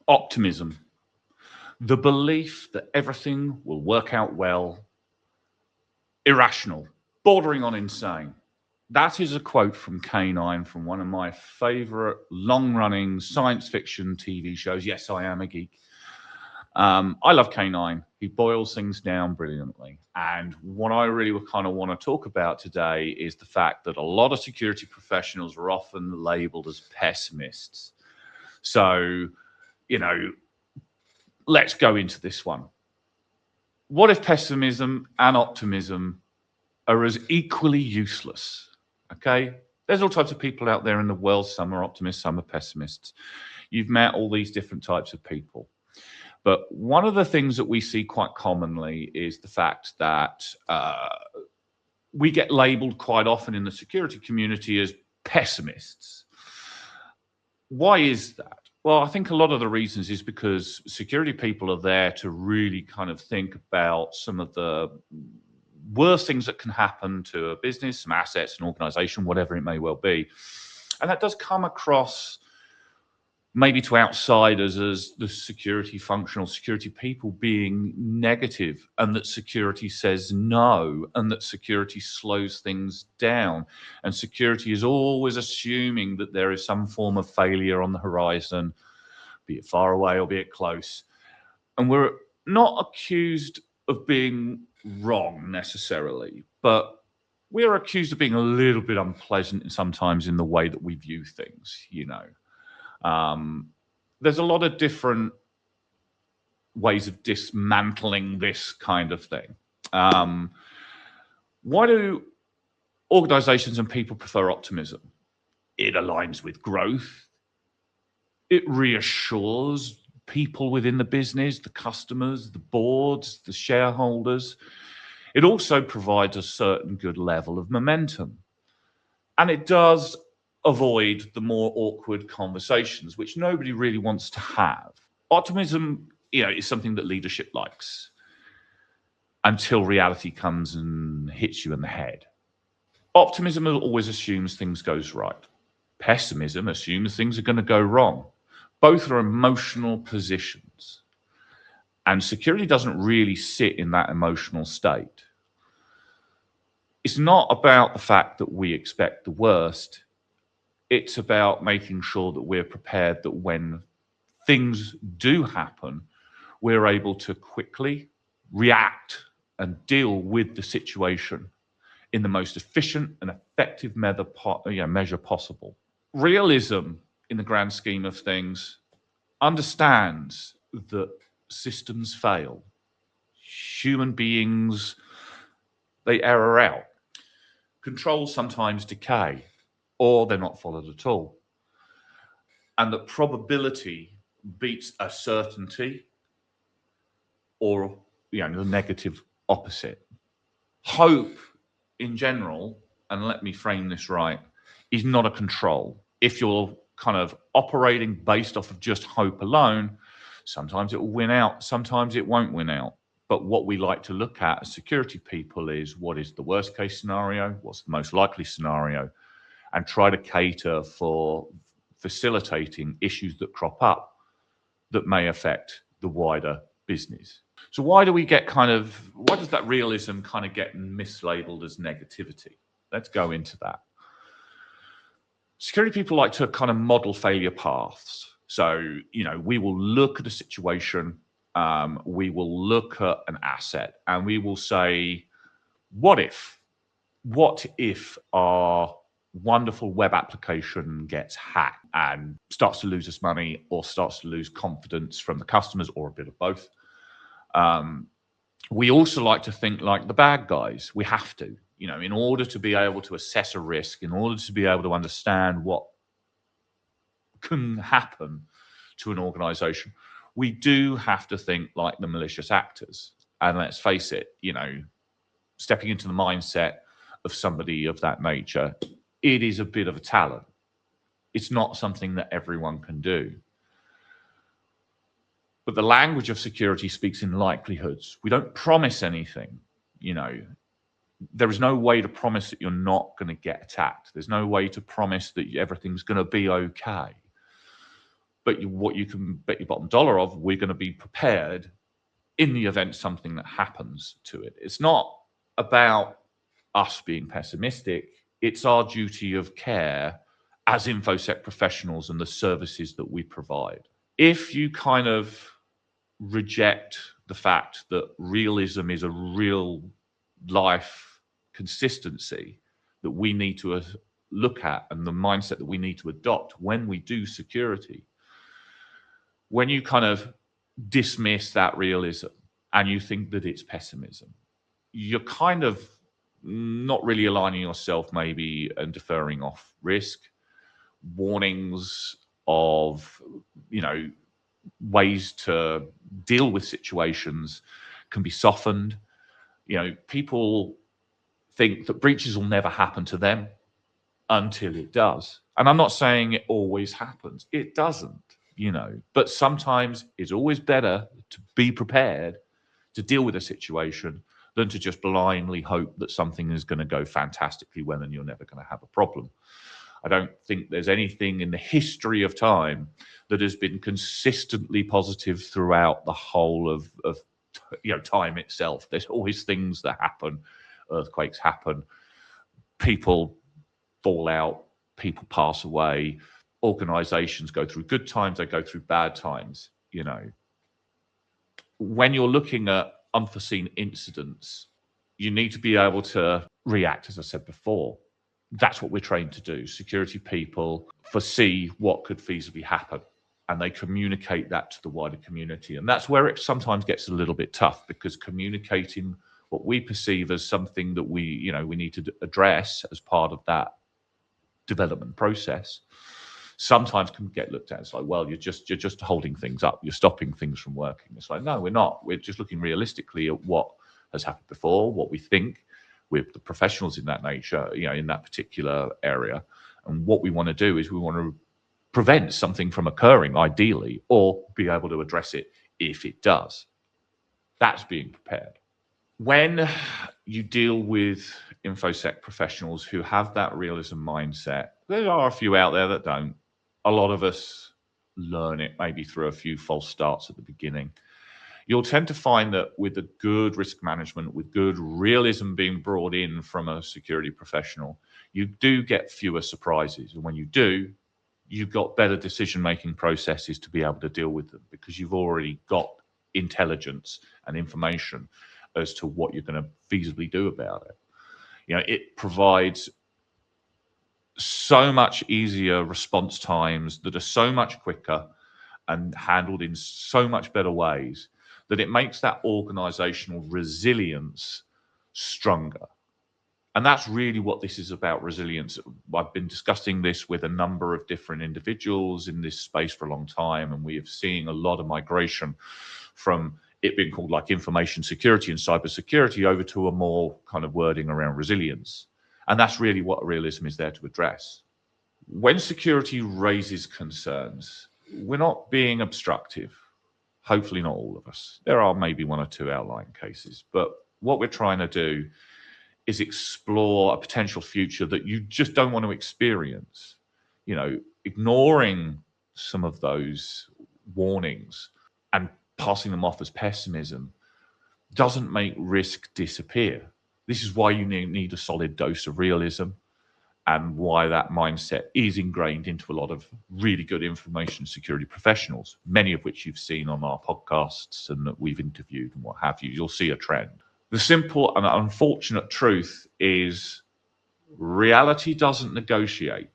Optimism, the belief that everything will work out well. Irrational, bordering on insane. That is a quote from K9 from one of my favorite long-running science fiction TV shows. Yes, I am a geek. I love K9. He boils things down brilliantly. And what I really kind of want to talk about today is the fact that a lot of security professionals are often labeled as pessimists. So, you know, let's go into this one. What if pessimism and optimism are as equally useless? Okay, there's all types of people out there in the world. Some are optimists, some are pessimists. You've met all these different types of people. But one of the things that we see quite commonly is the fact that we get labeled quite often in the security community as pessimists. Why is that? Well, I think a lot of the reasons is because security people are there to really kind of think about some of the worst things that can happen to a business, some assets, an organization, whatever it may well be. And that does come across maybe to outsiders as the security functional security people being negative, and that security says no, and that security slows things down. And security is always assuming that there is some form of failure on the horizon, be it far away or be it close. And we're not accused of being wrong necessarily, but we're accused of being a little bit unpleasant sometimes in the way that we view things, you know. There's a lot of different ways of dismantling this kind of thing. Why do organizations and people prefer optimism? It aligns with growth. It reassures people within the business, the customers, the boards, the shareholders. It also provides a certain good level of momentum. And it does avoid the more awkward conversations, which nobody really wants to have. Optimism, is something that leadership likes until reality comes and hits you in the head. Optimism always assumes things goes right. Pessimism assumes things are going to go wrong. Both are emotional positions. And security doesn't really sit in that emotional state. It's not about the fact that we expect the worst. It's about making sure that we're prepared that when things do happen, we're able to quickly react and deal with the situation in the most efficient and effective measure possible. Realism, in the grand scheme of things, understands that systems fail. Human beings, they error out. Controls sometimes decay, or they're not followed at all. And that probability beats a certainty, or the negative opposite. Hope in general, and let me frame this right, is not a control. If you're kind of operating based off of just hope alone, sometimes it will win out, sometimes it won't win out. But what we like to look at as security people is what is the worst case scenario, what's the most likely scenario, and try to cater for facilitating issues that crop up that may affect the wider business. So why does that realism kind of get mislabeled as negativity? Let's go into that. Security people like to kind of model failure paths. So, we will look at a situation, we will look at an asset, and we will say, what if our wonderful web application gets hacked and starts to lose us money or starts to lose confidence from the customers, or a bit of both? We also like to think like the bad guys. We have to, in order to be able to assess a risk, in order to be able to understand what can happen to an organization, we do have to think like the malicious actors. And let's face it, stepping into the mindset of somebody of that nature, it is a bit of a talent. It's not something that everyone can do. But the language of security speaks in likelihoods. We don't promise anything. There is no way to promise that you're not going to get attacked. There's no way to promise that everything's going to be okay. But what you can bet your bottom dollar of, we're going to be prepared in the event something that happens to it. It's not about us being pessimistic. It's our duty of care as InfoSec professionals and the services that we provide. If you kind of reject the fact that realism is a real life consistency that we need to look at, and the mindset that we need to adopt when we do security, when you kind of dismiss that realism and you think that it's pessimism, you're kind of not really aligning yourself maybe and deferring off risk. Warnings of, ways to deal with situations can be softened. People think that breaches will never happen to them until it does. And I'm not saying it always happens. It doesn't, but sometimes it's always better to be prepared to deal with a situation than to just blindly hope that something is going to go fantastically well and you're never going to have a problem. I don't think there's anything in the history of time that has been consistently positive throughout the whole of time itself. There's always things that happen. Earthquakes happen. People fall out. People pass away. Organizations go through good times. They go through bad times. When you're looking at unforeseen incidents, you need to be able to react, as I said before. That's what we're trained to do. Security people foresee what could feasibly happen, and they communicate that to the wider community. And that's where it sometimes gets a little bit tough, because communicating what we perceive as something that we need to address as part of that development process sometimes can get looked at as like, well, you're just holding things up, you're stopping things from working. It's like, no, we're not. We're just looking realistically at what has happened before, what we think with the professionals in that nature, in that particular area. And what we want to do is we want to prevent something from occurring, ideally, or be able to address it if it does. That's being prepared. When you deal with InfoSec professionals who have that realism mindset, there are a few out there that don't. A lot of us learn it maybe through a few false starts at the beginning. You'll tend to find that with a good risk management, with good realism being brought in from a security professional, you do get fewer surprises. And when you do, you've got better decision-making processes to be able to deal with them, because you've already got intelligence and information as to what you're going to feasibly do about it. It provides so much easier response times that are so much quicker and handled in so much better ways that it makes that organizational resilience stronger. And that's really what this is about, resilience. I've been discussing this with a number of different individuals in this space for a long time, and we have seen a lot of migration from it being called like information security and cybersecurity over to a more kind of wording around resilience. And that's really what realism is there to address. When security raises concerns, we're not being obstructive. Hopefully not all of us. There are maybe one or two outlying cases, but what we're trying to do is explore a potential future that you just don't want to experience. Ignoring some of those warnings and passing them off as pessimism doesn't make risk disappear. This is why you need a solid dose of realism, and why that mindset is ingrained into a lot of really good information security professionals, many of which you've seen on our podcasts and that we've interviewed and what have you. You'll see a trend. The simple and unfortunate truth is reality doesn't negotiate.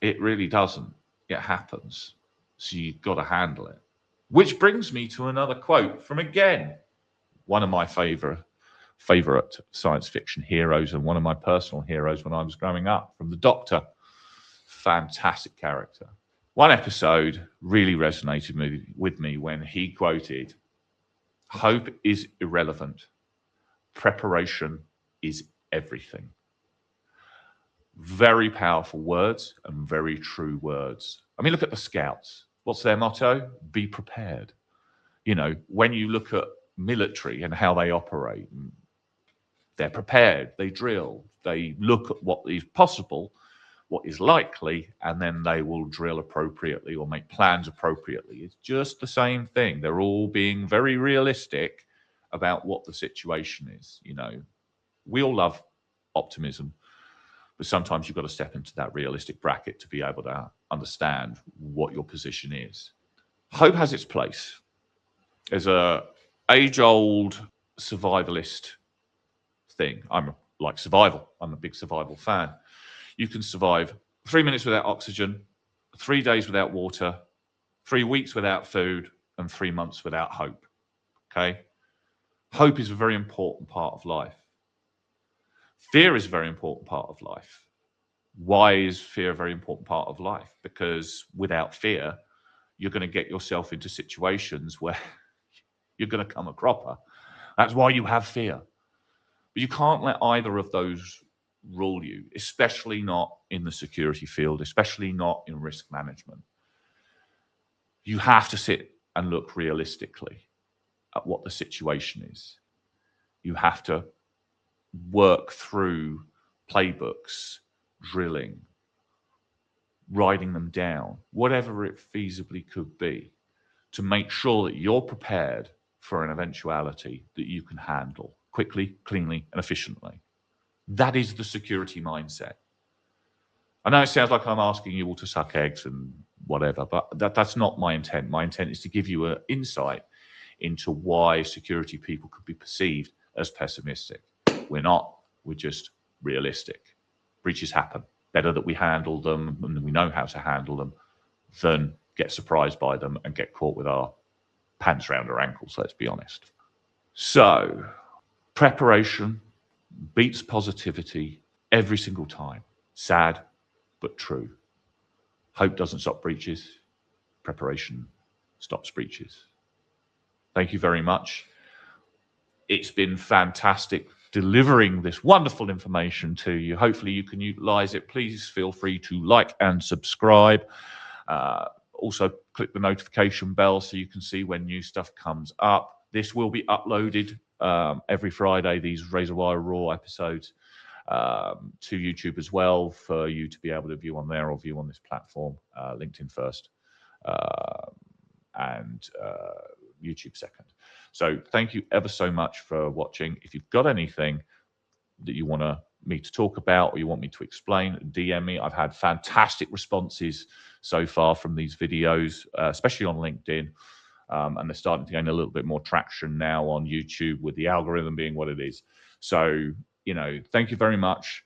It really doesn't. It happens. So you've got to handle it. Which brings me to another quote from, again, one of my favorite science fiction heroes and one of my personal heroes when I was growing up, from The Doctor. Fantastic character. One episode really resonated with me when he quoted, "Hope is irrelevant. Preparation is everything." Very powerful words and very true words. I mean, look at the Scouts. What's their motto? Be prepared. When you look at military and how they operate, they're prepared, they drill, they look at what is possible, what is likely, and then they will drill appropriately or make plans appropriately. It's just the same thing. They're all being very realistic about what the situation is. You know, we all love optimism, but sometimes you've got to step into that realistic bracket to be able to understand what your position is. Hope has its place. There's a age-old survivalist thing. I'm like survival. I'm a big survival fan. You can survive 3 minutes without oxygen, 3 days without water, 3 weeks without food, and 3 months without hope. Okay? Hope is a very important part of life. Fear is a very important part of life. Why is fear a very important part of life? Because without fear, you're going to get yourself into situations where you're going to come a cropper. That's why you have fear. But you can't let either of those rule you, especially not in the security field, especially not in risk management. You have to sit and look realistically at what the situation is. You have to work through playbooks, drilling, writing them down, whatever it feasibly could be, to make sure that you're prepared for an eventuality that you can handle quickly, cleanly, and efficiently. That is the security mindset. I know it sounds like I'm asking you all to suck eggs and whatever, but that's not my intent. My intent is to give you an insight into why security people could be perceived as pessimistic. We're not. We're just realistic. Breaches happen. Better that we handle them and we know how to handle them than get surprised by them and get caught with our pants around our ankles, let's be honest. So, preparation beats positivity every single time. Sad, but true. Hope doesn't stop breaches. Preparation stops breaches. Thank you very much. It's been fantastic delivering this wonderful information to you. Hopefully you can utilize it. Please feel free to like and subscribe. Also click the notification bell so you can see when new stuff comes up. This will be uploaded every Friday, these Razorwire Raw episodes, to YouTube as well, for you to be able to view on there or view on this platform, LinkedIn first and YouTube second. So thank you ever so much for watching. If you've got anything that you want me to talk about or you want me to explain, DM me. I've had fantastic responses so far from these videos, especially on LinkedIn. And they're starting to gain a little bit more traction now on YouTube with the algorithm being what it is. So, you know, thank you very much.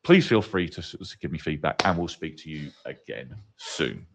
Please feel free to give me feedback and we'll speak to you again soon.